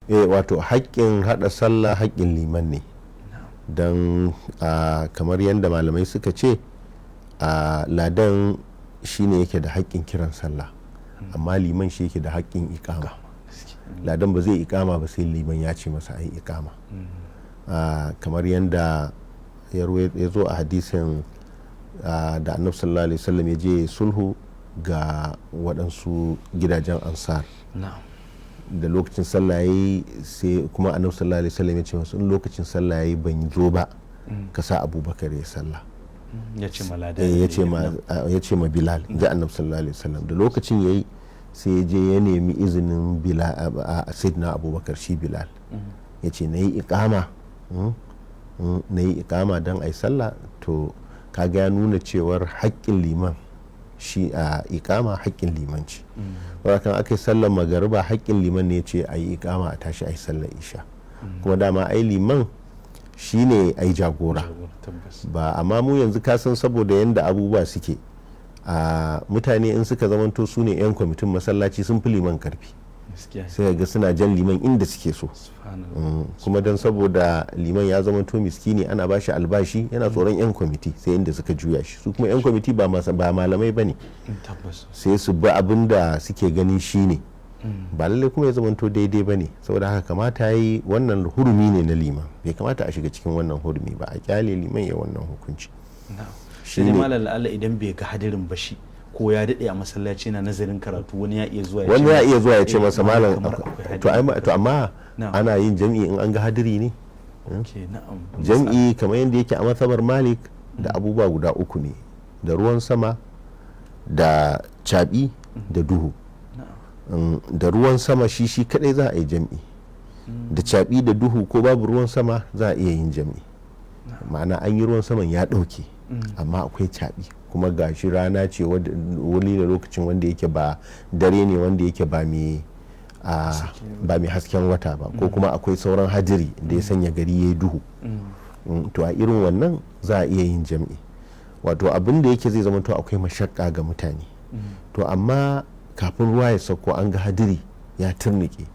wato haƙƙin haɗa sallah haƙƙin liman ne, don kamar yadda malamai suka ce ladan shi ne yake da haƙƙin kiran sallah, amma liman shi yake da haƙƙin iƙama. Ladan ba zai iƙama ba sai liman ya ce masa ai iƙama. Kamar yadda ya zo a hadisin da annabi sallallahu alaihi wasallam ya je sulhu ga waɗansu gidajen ansar da lokacin sallah yayi, sai kuma annabi sallallahu alaihi wasallam ya ce masu in lokacin sallah yayi ban zo ba ka sa abubakar ya sallah, ya ce ma bilal da annabi sallallahu alaihi wasallam da lokacin yayi sai ya je ya nemi izinin bilal sayyidina abubakar shi bilal ya ce na yi iƙama don ai sallah. To kaga ya nuna cewar haƙƙin liman shi a iƙama haƙƙin liman ce, kan aka yi sallar magariba haƙƙin liman ne ce a yi iƙama a tashi a yi sallar isha, kuma dama ai liman shi ne ai jagora ba. Amma mu yanzu kasan saboda yadda abubuwa suke mutane in suka zamanto su ne 'yan kwamitin masallaci sun fi liman karfi, sai ga suna jan liman inda suke so, kuma don saboda liman ya zamanto miskini ana ba shi albashi yana tsoron 'yan kwamiti sai inda suka juya shi, su kuma 'yan kwamiti ba malamai ba ne, sai su bi abin da suke gani shi ne ba lallai kuma ya zamanto daidai ba ne. Saboda haka kamata ya yi wannan hurumi ne na liman, bai kamata a shiga cikin wannan hurumi ba, a kyale liman ya wannan hukunci. shi ne malam la'alla idan bai ga hadirin ba shi ko ya daɗe a masallaci na nazarin karatu wani ya iya zuwa ya ce masa malam to amma ana yin jam'i in an ga hadiri ne. Jam'i kamar yadda yake a matsabar malik da abubuwa guda uku ne, da ruwan sama da caɓi da duhu. Da ruwan sama shi kadai za a yi jam'i, da caɓi da duhu ko babu ruwan sama za a iya yin jam'i, ma'ana an yi ruwan saman ya ɗauke amma akwai caɓi kuma gashi rana ce wani da lokacin wanda yake ba dare ne wanda yake ba mai hasken wata ba, ko kuma akwai sauran hadiri da ya sanya gari ya yi duhu. To a irin wannan za a iya yin jam'i, wato abin da yake zai zama to akwai mashakka ga mutane. To amma kafin ruwa ya sauko an ga hadiri ya turnike,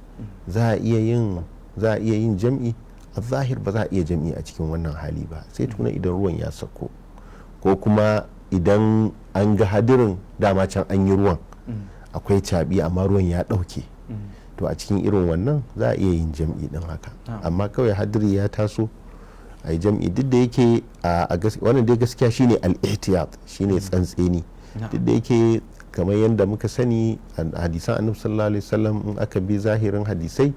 za a iya yin jam'i. A zahir ba za a iya jam'i a cikin wannan hali ba sai tuna idan ruwan ya sauko, ko kuma idan an ga hadirin dama can an yi ruwan akwai caɓi amma ruwan ya ɗauke, to a cikin irin wannan za a iya yin jam'i din haka. Amma kawai hadiri ya taso a yi jam'i, duk da yake wannan dai gaskiya shine al-ihtiyat, shine tsantseni, duk da yake kamar yadda muka sani hadisan annabi sallallahu alaihi wasallam in aka bi zahirin hadisai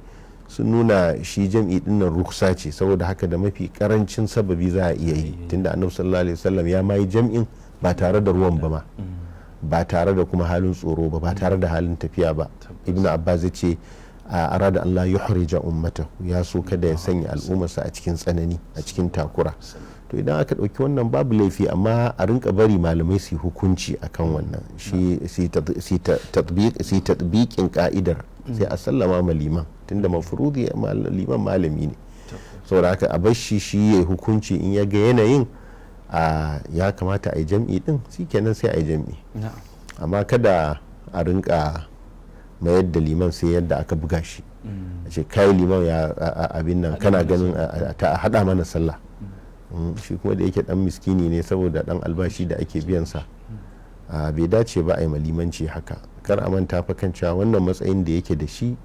sun nuna shi jam'i dinnan ruksa ce, saboda haka da mafi karancin sababi za a iya yi, tunda annabi sallallahu alaihi wasallam ya mai jam'in ba tare da ruwan ba ma, ba tare da kuma halin tsoro ba tare da halin tafiya ba. Ibn Abbas ya ce arada Allah yuhrija ummatahu, ya so kada ya sanya al'ummarsa a cikin tsanani, a cikin takura. To idan aka ɗauki wannan babu laifi, amma a rinka bari malamai su hukunci akan wannan, shi tatbiqin ka'idar sai a sallama ma liman, tunda mafrudi liman malami ne, saboda haka a bar shi ya hukunci, in ya ga yanayin ya kamata a yi jam'i din shikenan sai a yi jam'i. Amma kada a rinka mayar da liman sai yadda aka buga shi, a ce kai liman ya abin nan kana ganin ta hada mana sallah, shi kuma da yake dan miskini ne saboda dan albashi da ake biyansa, bai dace ba a yi malimanci haka. Kar a manta fa kan cewa wannan matsayin da yake da shi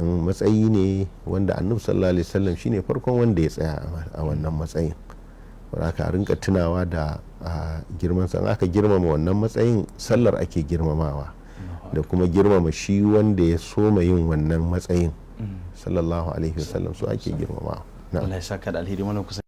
matsayi ne wanda annabi sallallahu alaihi wasallam shine farkon wanda ya tsaya a wannan matsayin, wanda aka rinka tunawa da girman sa. Aka girmama wannan matsayin sallar ake girmamawa, da kuma girmama shi wanda ya soma yin wannan matsayin sallallahu alaihi wasallam su ake girmamawa. Allah ya saka da alheri. Wannan kusa